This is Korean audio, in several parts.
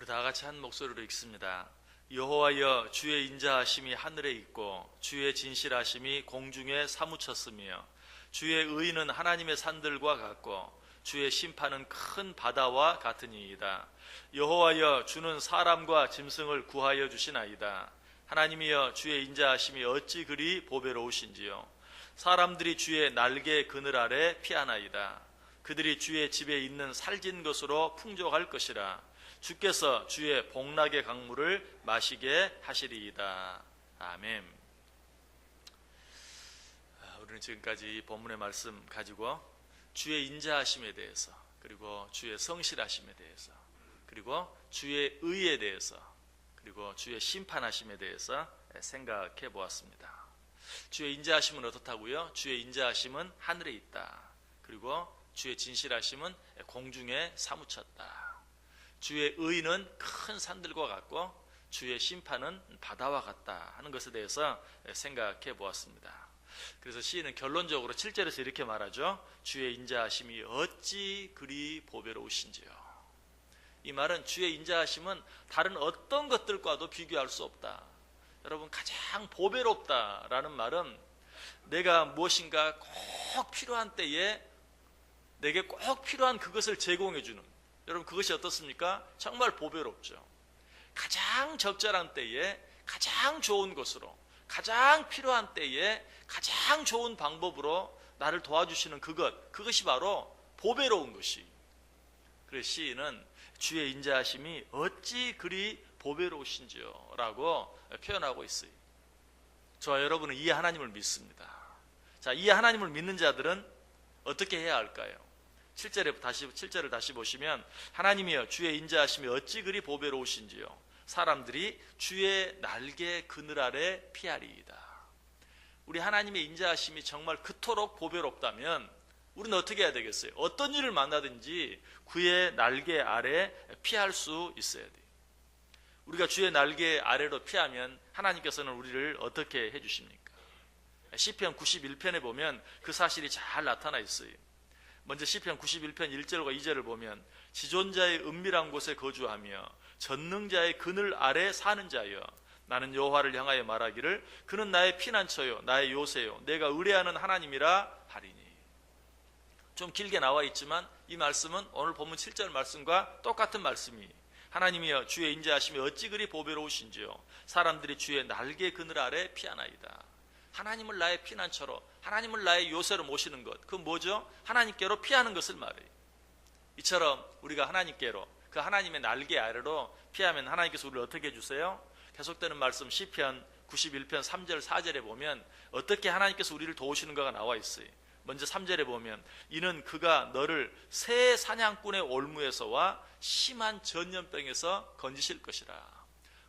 우리 다 같이 한 목소리로 읽습니다. 여호와여, 주의 인자하심이 하늘에 있고 주의 진실하심이 공중에 사무쳤으며 주의 의는 하나님의 산들과 같고 주의 심판은 큰 바다와 같으니이다. 여호와여, 주는 사람과 짐승을 구하여 주시나이다. 하나님이여, 주의 인자하심이 어찌 그리 보배로우신지요. 사람들이 주의 날개 그늘 아래 피하나이다. 그들이 주의 집에 있는 살진 것으로 풍족할 것이라. 주께서 주의 복락의 강물을 마시게 하시리이다. 아멘. 우리는 지금까지 이 본문의 말씀 가지고 주의 인자하심에 대해서, 그리고 주의 성실하심에 대해서, 그리고 주의 의에 대해서, 그리고 주의 심판하심에 대해서 생각해 보았습니다. 주의 인자하심은 어떻다고요? 주의 인자하심은 하늘에 있다. 그리고 주의 진실하심은 공중에 사무쳤다. 주의 의는 큰 산들과 같고 주의 심판은 바다와 같다 하는 것에 대해서 생각해 보았습니다. 그래서 시인은 결론적으로 7절에서 이렇게 말하죠. 주의 인자하심이 어찌 그리 보배로우신지요. 이 말은 주의 인자하심은 다른 어떤 것들과도 비교할 수 없다. 여러분, 가장 보배롭다라는 말은 내가 무엇인가 꼭 필요한 때에 내게 꼭 필요한 그것을 제공해 주는, 여러분 그것이 어떻습니까? 정말 보배롭죠. 가장 적절한 때에 가장 좋은 것으로, 가장 필요한 때에 가장 좋은 방법으로 나를 도와주시는 그것이 바로 보배로운 것이. 그래서 시인은 주의 인자하심이 어찌 그리 보배로우신지요 라고 표현하고 있어요. 저와 여러분은 이 하나님을 믿습니다. 자, 이 하나님을 믿는 자들은 어떻게 해야 할까요? 7절을 다시 보시면 하나님이여, 주의 인자하심이 어찌 그리 보배로우신지요. 사람들이 주의 날개 그늘 아래 피하리이다. 우리 하나님의 인자하심이 정말 그토록 보배롭다면 우리는 어떻게 해야 되겠어요? 어떤 일을 만나든지 그의 날개 아래 피할 수 있어야 돼요. 우리가 주의 날개 아래로 피하면 하나님께서는 우리를 어떻게 해주십니까? 시편 91편에 보면 그 사실이 잘 나타나 있어요. 먼저 시편 91편 1절과 2절을 보면 지존자의 은밀한 곳에 거주하며 전능자의 그늘 아래 사는 자여, 나는 여호와를 향하여 말하기를 그는 나의 피난처요 나의 요새요 내가 의뢰하는 하나님이라 하리니. 좀 길게 나와 있지만 이 말씀은 오늘 본문 7절 말씀과 똑같은 말씀이, 하나님이여, 주의 인자하심이 어찌 그리 보배로우신지요. 사람들이 주의 날개 그늘 아래 피하나이다. 하나님을 나의 피난처로, 하나님을 나의 요새로 모시는 것, 그건 뭐죠? 하나님께로 피하는 것을 말해요. 이처럼 우리가 하나님께로, 그 하나님의 날개 아래로 피하면 하나님께서 우리를 어떻게 해주세요? 계속되는 말씀 시편 91편 3절 4절에 보면 어떻게 하나님께서 우리를 도우시는가가 나와 있어요. 먼저 3절에 보면 이는 그가 너를 새 사냥꾼의 올무에서와 심한 전염병에서 건지실 것이라.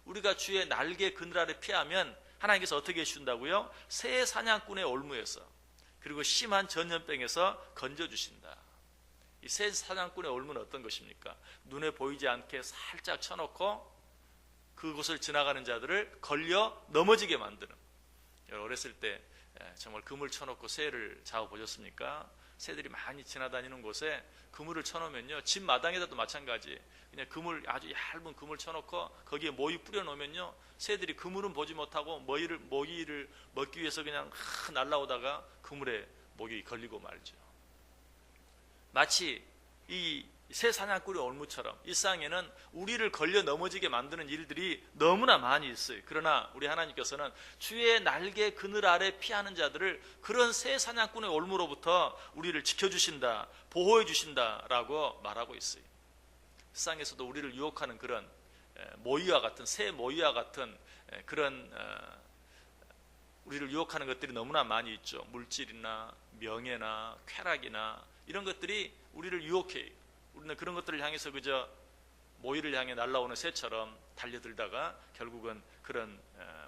우리가 주의 날개 그늘 아래 피하면 하나님께서 어떻게 해주신다고요? 새 사냥꾼의 올무에서, 그리고 심한 전염병에서 건져주신다. 이 새 사냥꾼의 올무는 어떤 것입니까? 눈에 보이지 않게 살짝 쳐놓고 그곳을 지나가는 자들을 걸려 넘어지게 만드는. 어렸을 때 정말 그물 쳐놓고 새를 잡아보셨습니까? 새들이 많이 지나다니는 곳에 그물을 쳐놓으면요, 집 마당에다도 마찬가지, 그냥 그물, 아주 얇은 그물 쳐놓고 거기에 모이 뿌려놓으면요, 새들이 그물은 보지 못하고 모이를 먹기 위해서 그냥 날라오다가 그물에 목이 걸리고 말죠. 마치 이 새 사냥꾼의 올무처럼 일상에는 우리를 걸려 넘어지게 만드는 일들이 너무나 많이 있어요. 그러나 우리 하나님께서는 주의 날개 그늘 아래 피하는 자들을 그런 새 사냥꾼의 올무로부터 우리를 지켜주신다, 보호해 주신다라고 말하고 있어요. 세상에서도 우리를 유혹하는 그런 모이와 같은, 새 모이와 같은 그런 우리를 유혹하는 것들이 너무나 많이 있죠. 물질이나 명예나 쾌락이나 이런 것들이 우리를 유혹해요. 우리는 그런 것들을 향해서 그저 모이를 향해 날아오는 새처럼 달려들다가 결국은 그런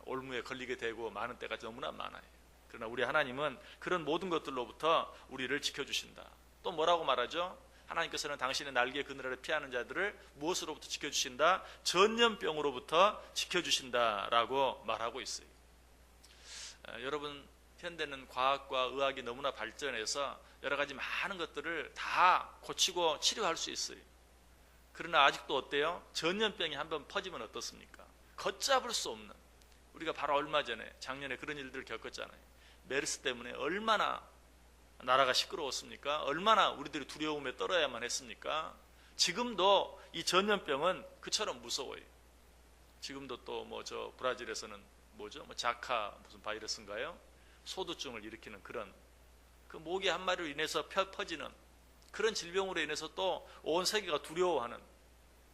올무에 걸리게 되고 많은 때가 너무나 많아요. 그러나 우리 하나님은 그런 모든 것들로부터 우리를 지켜주신다. 또 뭐라고 말하죠? 하나님께서는 당신의 날개 그늘 아래 피하는 자들을 무엇으로부터 지켜주신다? 전염병으로부터 지켜주신다라고 말하고 있어요. 여러분, 현대는 과학과 의학이 너무나 발전해서 여러 가지 많은 것들을 다 고치고 치료할 수 있어요. 그러나 아직도 어때요? 전염병이 한번 퍼지면 어떻습니까? 걷잡을 수 없는, 우리가 바로 얼마 전에 작년에 그런 일들을 겪었잖아요. 메르스 때문에 얼마나 나라가 시끄러웠습니까? 얼마나 우리들이 두려움에 떨어야만 했습니까? 지금도 이 전염병은 그처럼 무서워요. 지금도 또 뭐 저 브라질에서는 뭐죠? 뭐 자카 무슨 바이러스인가요? 소두증을 일으키는 그런 그 모기 한 마리로 인해서 퍼지는 그런 질병으로 인해서 또 온 세계가 두려워하는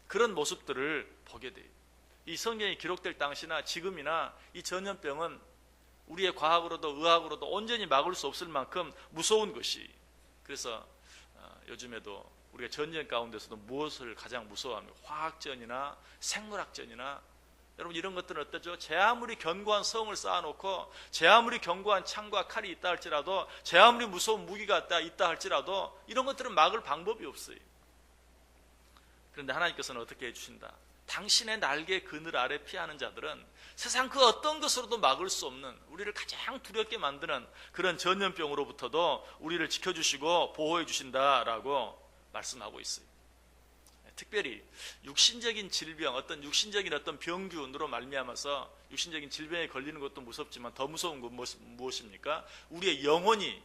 그런 모습들을 보게 돼요. 이 성경이 기록될 당시나 지금이나 이 전염병은 우리의 과학으로도 의학으로도 온전히 막을 수 없을 만큼 무서운 것이. 그래서 요즘에도 우리가 전쟁 가운데서도 무엇을 가장 무서워합니까? 화학전이나 생물학전이나, 여러분 이런 것들은 어떠죠? 제 아무리 견고한 성을 쌓아놓고 제 아무리 견고한 창과 칼이 있다 할지라도, 제 아무리 무서운 무기가 있다 할지라도 이런 것들은 막을 방법이 없어요. 그런데 하나님께서는 어떻게 해주신다? 당신의 날개 그늘 아래 피하는 자들은 세상 그 어떤 것으로도 막을 수 없는, 우리를 가장 두렵게 만드는 그런 전염병으로부터도 우리를 지켜주시고 보호해 주신다라고 말씀하고 있어요. 특별히 육신적인 질병, 어떤 육신적인 어떤 병균으로 말미암아서 육신적인 질병에 걸리는 것도 무섭지만 더 무서운 건 무엇입니까? 우리의 영혼이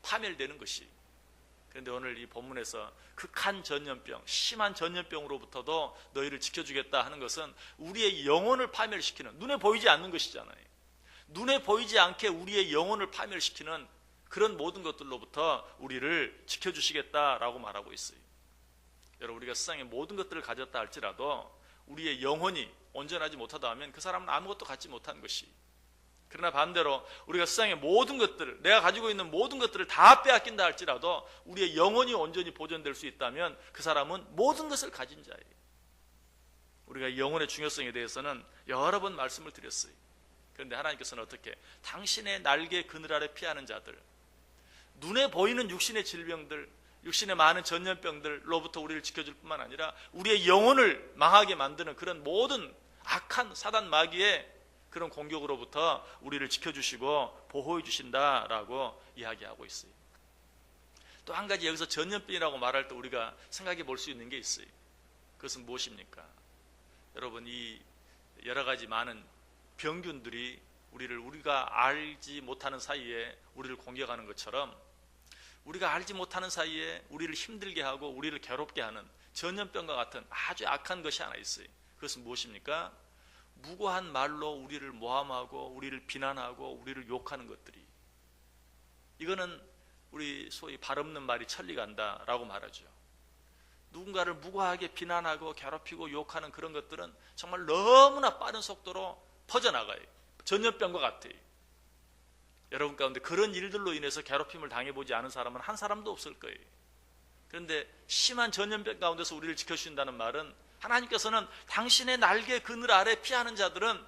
파멸되는 것이. 그런데 오늘 이 본문에서 극한 전염병, 심한 전염병으로부터도 너희를 지켜주겠다 하는 것은 우리의 영혼을 파멸시키는, 눈에 보이지 않는 것이잖아요. 눈에 보이지 않게 우리의 영혼을 파멸시키는 그런 모든 것들로부터 우리를 지켜주시겠다라고 말하고 있어요. 여러분, 우리가 세상의 모든 것들을 가졌다 할지라도 우리의 영혼이 온전하지 못하다 하면 그 사람은 아무것도 갖지 못한 것이. 그러나 반대로 우리가 세상의 모든 것들을, 내가 가지고 있는 모든 것들을 다 빼앗긴다 할지라도 우리의 영혼이 온전히 보존될 수 있다면 그 사람은 모든 것을 가진 자예요. 우리가 영혼의 중요성에 대해서는 여러 번 말씀을 드렸어요. 그런데 하나님께서는 어떻게? 당신의 날개 그늘 아래 피하는 자들, 눈에 보이는 육신의 질병들, 육신의 많은 전염병들로부터 우리를 지켜줄 뿐만 아니라 우리의 영혼을 망하게 만드는 그런 모든 악한 사단 마귀의 그런 공격으로부터 우리를 지켜주시고 보호해 주신다라고 이야기하고 있어요. 또 한 가지 여기서 전염병이라고 말할 때 우리가 생각해 볼 수 있는 게 있어요. 그것은 무엇입니까? 여러분, 이 여러 가지 많은 병균들이 우리가 알지 못하는 사이에 우리를 공격하는 것처럼, 우리가 알지 못하는 사이에 우리를 힘들게 하고 우리를 괴롭게 하는 전염병과 같은 아주 악한 것이 하나 있어요. 그것은 무엇입니까? 무고한 말로 우리를 모함하고 우리를 비난하고 우리를 욕하는 것들이. 이거는 우리 소위 발 없는 말이 천리 간다라고 말하죠. 누군가를 무고하게 비난하고 괴롭히고 욕하는 그런 것들은 정말 너무나 빠른 속도로 퍼져나가요. 전염병과 같아요. 여러분 가운데 그런 일들로 인해서 괴롭힘을 당해보지 않은 사람은 한 사람도 없을 거예요. 그런데 심한 전염병 가운데서 우리를 지켜주신다는 말은, 하나님께서는 당신의 날개 그늘 아래 피하는 자들은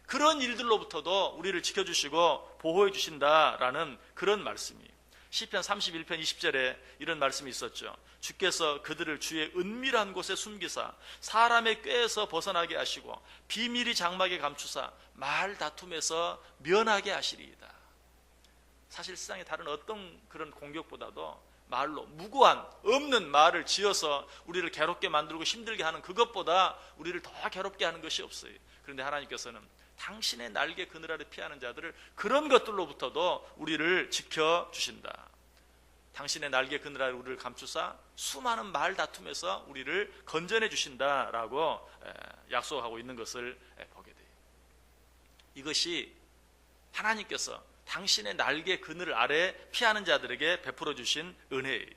그런 일들로부터도 우리를 지켜주시고 보호해 주신다라는 그런 말씀이에요. 시편 31편 20절에 이런 말씀이 있었죠. 주께서 그들을 주의 은밀한 곳에 숨기사 사람의 꾀에서 벗어나게 하시고 비밀이 장막에 감추사 말 다툼에서 면하게 하시리이다. 사실 세상에 다른 어떤 그런 공격보다도 말로, 무고한 없는 말을 지어서 우리를 괴롭게 만들고 힘들게 하는 그것보다 우리를 더 괴롭게 하는 것이 없어요. 그런데 하나님께서는 당신의 날개 그늘 아래 피하는 자들을 그런 것들로부터도 우리를 지켜주신다. 당신의 날개 그늘 아래 우리를 감추사 수많은 말 다툼에서 우리를 건져내 주신다라고 약속하고 있는 것을 보게 돼요. 이것이 하나님께서 당신의 날개 그늘 아래 피하는 자들에게 베풀어 주신 은혜예요.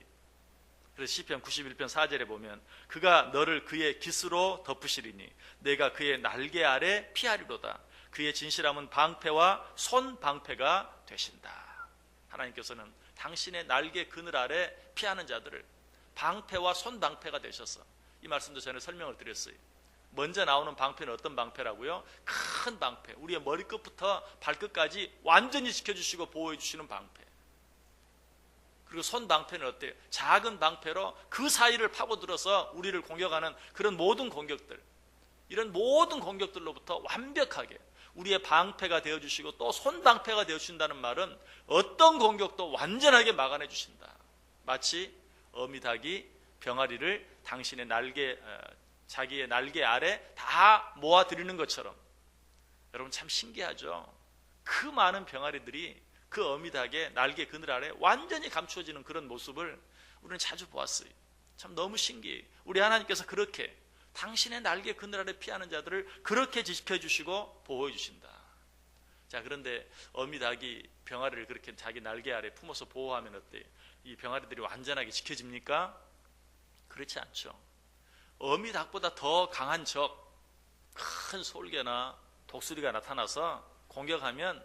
그래서 시편 91편 4절에 보면 그가 너를 그의 깃으로 덮으시리니 내가 그의 날개 아래 피하리로다. 그의 진실함은 방패와 손방패가 되신다. 하나님께서는 당신의 날개 그늘 아래 피하는 자들을 방패와 손방패가 되셔서, 이 말씀도 전에 설명을 드렸어요. 먼저 나오는 방패는 어떤 방패라고요? 큰 방패, 우리의 머리끝부터 발끝까지 완전히 지켜주시고 보호해 주시는 방패. 그리고 손 방패는 어때요? 작은 방패로 그 사이를 파고들어서 우리를 공격하는 그런 모든 공격들, 이런 모든 공격들로부터 완벽하게 우리의 방패가 되어주시고 또 손 방패가 되어주신다는 말은 어떤 공격도 완전하게 막아내 주신다. 마치 어미닭이 병아리를 당신의 자기의 날개 아래 다 모아드리는 것처럼, 여러분 참 신기하죠. 그 많은 병아리들이 그 어미닭의 날개 그늘 아래 완전히 감추어지는 그런 모습을 우리는 자주 보았어요. 참 너무 신기해요. 우리 하나님께서 그렇게 당신의 날개 그늘 아래 피하는 자들을 그렇게 지켜주시고 보호해 주신다. 자, 그런데 어미닭이 병아리를 그렇게 자기 날개 아래 품어서 보호하면 어때요? 이 병아리들이 완전하게 지켜집니까? 그렇지 않죠. 어미닭보다 더 강한 적, 큰 솔개나 독수리가 나타나서 공격하면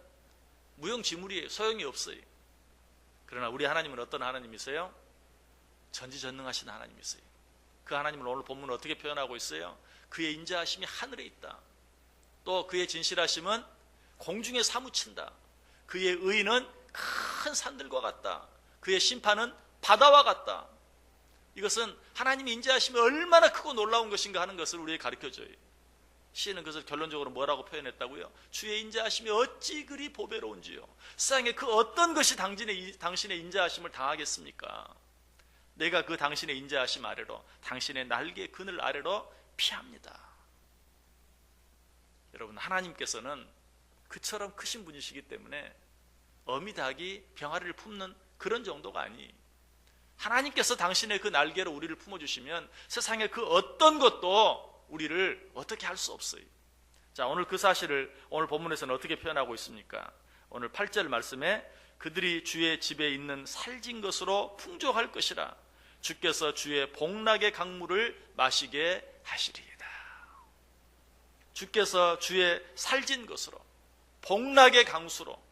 무용지물이에요. 소용이 없어요. 그러나 우리 하나님은 어떤 하나님이세요? 전지전능하신 하나님이세요. 그 하나님을 오늘 본문은 어떻게 표현하고 있어요? 그의 인자하심이 하늘에 있다. 또 그의 진실하심은 공중에 사무친다. 그의 의는 큰 산들과 같다. 그의 심판은 바다와 같다. 이것은 하나님의 인자하심이 얼마나 크고 놀라운 것인가 하는 것을 우리에게 가르쳐줘요. 시인은 그것을 결론적으로 뭐라고 표현했다고요? 주의 인자하심이 어찌 그리 보배로운지요. 세상에 그 어떤 것이 당신의 인자하심을 당하겠습니까? 내가 그 당신의 인자하심 아래로, 당신의 날개 그늘 아래로 피합니다. 여러분, 하나님께서는 그처럼 크신 분이시기 때문에 어미닭이 병아리를 품는 그런 정도가 아니에요. 하나님께서 당신의 그 날개로 우리를 품어주시면 세상의 그 어떤 것도 우리를 어떻게 할 수 없어요. 자, 오늘 그 사실을 오늘 본문에서는 어떻게 표현하고 있습니까? 오늘 8절 말씀에 그들이 주의 집에 있는 살진 것으로 풍족할 것이라. 주께서 주의 복락의 강물을 마시게 하시리이다. 주께서 주의 살진 것으로, 복락의 강수로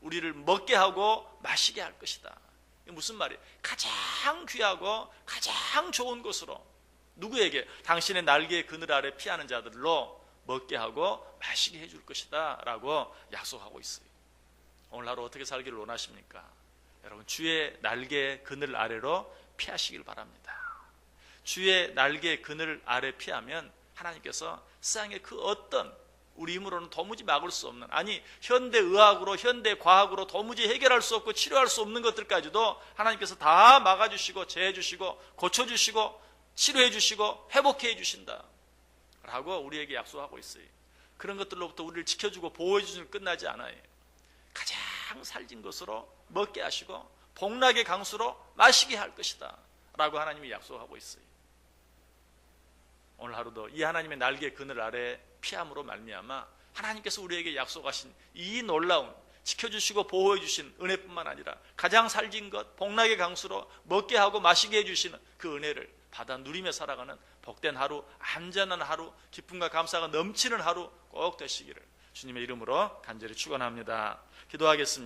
우리를 먹게 하고 마시게 할 것이다. 이게 무슨 말이에요? 가장 귀하고 가장 좋은 것으로 누구에게? 당신의 날개의 그늘 아래 피하는 자들로 먹게 하고 마시게 해줄 것이다 라고 약속하고 있어요. 오늘 하루 어떻게 살기를 원하십니까? 여러분, 주의 날개 그늘 아래로 피하시길 바랍니다. 주의 날개 그늘 아래 피하면 하나님께서 세상의 그 어떤 우리 힘으로는 도무지 막을 수 없는, 아니 현대의학으로 현대과학으로 도무지 해결할 수 없고 치료할 수 없는 것들까지도 하나님께서 다 막아주시고 제해주시고 고쳐주시고 치료해주시고 회복해 주신다 라고 우리에게 약속하고 있어요. 그런 것들로부터 우리를 지켜주고 보호해 주시는 끝나지 않아요. 가장 살진 것으로 먹게 하시고 복락의 강수로 마시게 할 것이다 라고 하나님이 약속하고 있어요. 오늘 하루도 이 하나님의 날개 그늘 아래 피함으로 말미암아 하나님께서 우리에게 약속하신 이 놀라운 지켜주시고 보호해 주신 은혜뿐만 아니라 가장 살진 것 복락의 강수로 먹게 하고 마시게 해주시는 그 은혜를 받아 누리며 살아가는 복된 하루, 안전한 하루, 기쁨과 감사가 넘치는 하루 꼭 되시기를 주님의 이름으로 간절히 축원합니다. 기도하겠습니다.